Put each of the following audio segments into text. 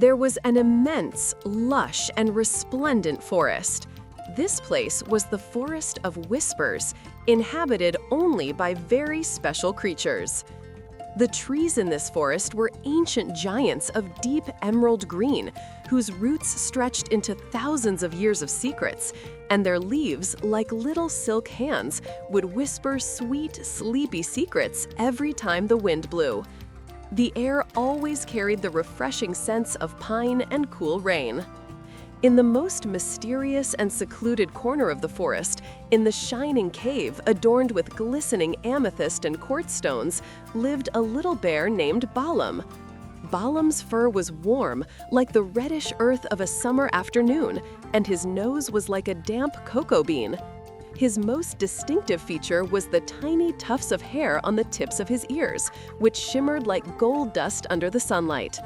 There was an immense, lush, and resplendent forest. This place was the Forest of Whispers, inhabited only by very special creatures. The trees in this forest were ancient giants of deep emerald green, whose roots stretched into thousands of years of secrets, and their leaves, like little silk hands, would whisper sweet, sleepy secrets every time the wind blew. The air always carried the refreshing scents of pine and cool rain. In the most mysterious and secluded corner of the forest, in the shining cave adorned with glistening amethyst and quartz stones, lived a little bear named Balım. Balım's fur was warm, like the reddish earth of a summer afternoon, and his nose was like a damp cocoa bean. His most distinctive feature was the tiny tufts of hair on the tips of his ears, which shimmered like gold dust under the sunlight.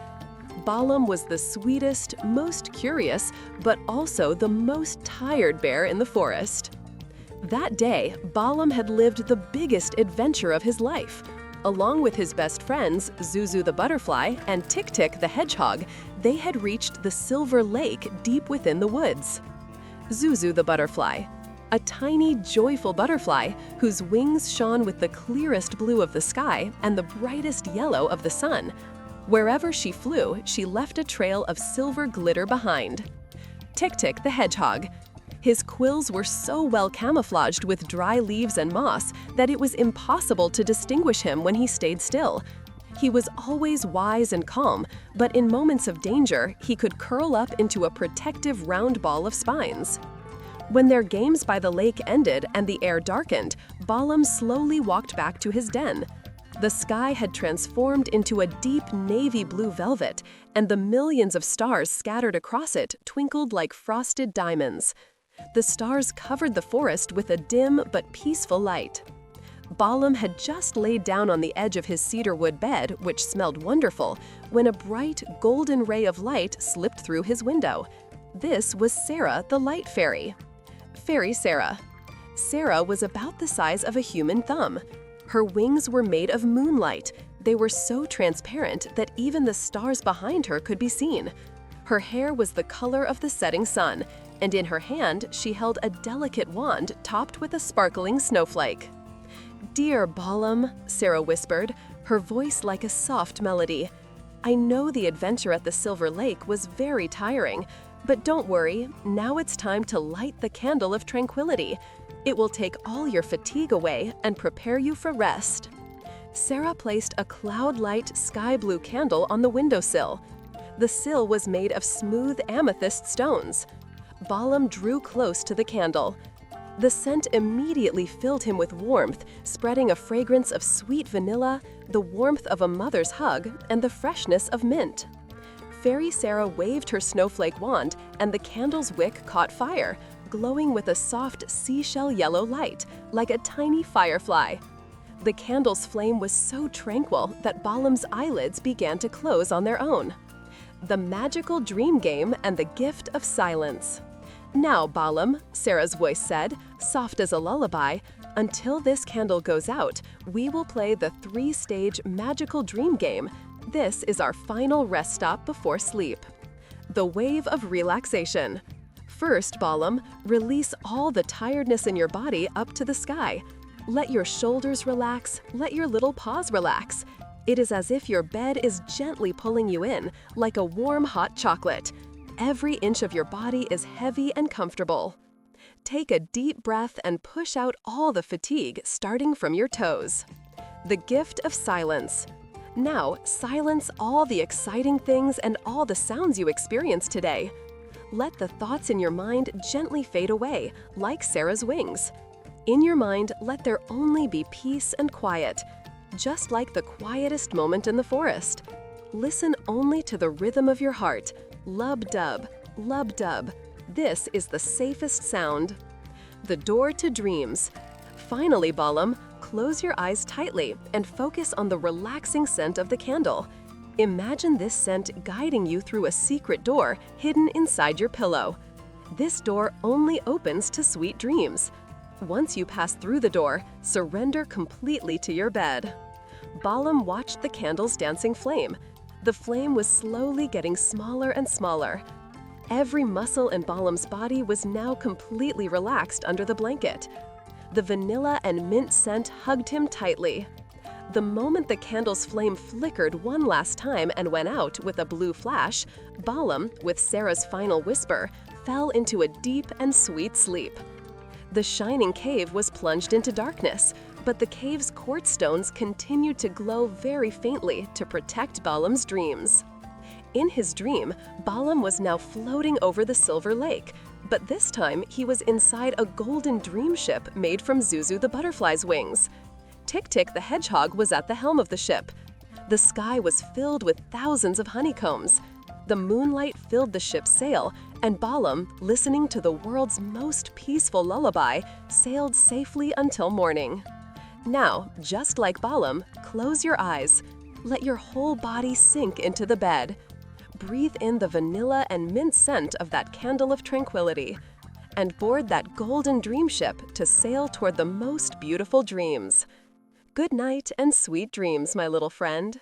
Balım was the sweetest, most curious, but also the most tired bear in the forest. That day, Balım had lived the biggest adventure of his life. Along with his best friends, Zuzu the butterfly and Tik-Tik the hedgehog, they had reached the Silver Lake deep within the woods. Zuzu the butterfly, a tiny, joyful butterfly whose wings shone with the clearest blue of the sky and the brightest yellow of the sun. Wherever she flew, she left a trail of silver glitter behind. Tik-Tik the hedgehog. His quills were so well camouflaged with dry leaves and moss that it was impossible to distinguish him when he stayed still. He was always wise and calm, but in moments of danger, he could curl up into a protective round ball of spines. When their games by the lake ended and the air darkened, Balım slowly walked back to his den. The sky had transformed into a deep navy blue velvet, and the millions of stars scattered across it twinkled like frosted diamonds. The stars covered the forest with a dim but peaceful light. Balım had just laid down on the edge of his cedarwood bed, which smelled wonderful, when a bright, golden ray of light slipped through his window. This was Serra, the Light Fairy. Fairy Serra. Serra was about the size of a human thumb. Her wings were made of moonlight. They were so transparent that even the stars behind her could be seen. Her hair was the color of the setting sun, and in her hand she held a delicate wand topped with a sparkling snowflake. "Dear Balım," Serra whispered, her voice like a soft melody, "I know the adventure at the Silver Lake was very tiring, but don't worry, now it's time to light the Candle of Tranquility. It will take all your fatigue away and prepare you for rest." Serra placed a cloud-light sky blue candle on the windowsill. The sill was made of smooth amethyst stones. Balım drew close to the candle. The scent immediately filled him with warmth, spreading a fragrance of sweet vanilla, the warmth of a mother's hug, and the freshness of mint. Fairy Serra waved her snowflake wand, and the candle's wick caught fire, glowing with a soft seashell yellow light, like a tiny firefly. The candle's flame was so tranquil that Balım's eyelids began to close on their own. The magical dream game and the gift of silence. "Now, Balım," Serra's voice said, soft as a lullaby, "until this candle goes out, we will play the 3-stage magical dream game. This is our final rest stop before sleep." The Wave of Relaxation. First, Balım, release all the tiredness in your body up to the sky. Let your shoulders relax, let your little paws relax. It is as if your bed is gently pulling you in, like a warm hot chocolate. Every inch of your body is heavy and comfortable. Take a deep breath and push out all the fatigue, starting from your toes. The gift of silence. Now, silence all the exciting things and all the sounds you experienced today. Let the thoughts in your mind gently fade away, like Serra's wings. In your mind, let there only be peace and quiet, just like the quietest moment in the forest. Listen only to the rhythm of your heart. Lub-dub, lub-dub. This is the safest sound. The door to dreams. Finally, Balım, close your eyes tightly and focus on the relaxing scent of the candle. Imagine this scent guiding you through a secret door hidden inside your pillow. This door only opens to sweet dreams. Once you pass through the door, surrender completely to your bed. Balım watched the candle's dancing flame. The flame was slowly getting smaller and smaller. Every muscle in Balım's body was now completely relaxed under the blanket. The vanilla and mint scent hugged him tightly. The moment the candle's flame flickered one last time and went out with a blue flash, Balım, with Serra's final whisper, fell into a deep and sweet sleep. The shining cave was plunged into darkness, but the cave's quartz stones continued to glow very faintly to protect Balım's dreams. In his dream, Balım was now floating over the silver lake, but this time he was inside a golden dream ship made from Zuzu the butterfly's wings. Tik-Tik the hedgehog was at the helm of the ship. The sky was filled with thousands of honeycombs. The moonlight filled the ship's sail, and Balım, listening to the world's most peaceful lullaby, sailed safely until morning. Now, just like Balım, close your eyes. Let your whole body sink into the bed. Breathe in the vanilla and mint scent of that candle of tranquility, and board that golden dream ship to sail toward the most beautiful dreams. Good night and sweet dreams, my little friend.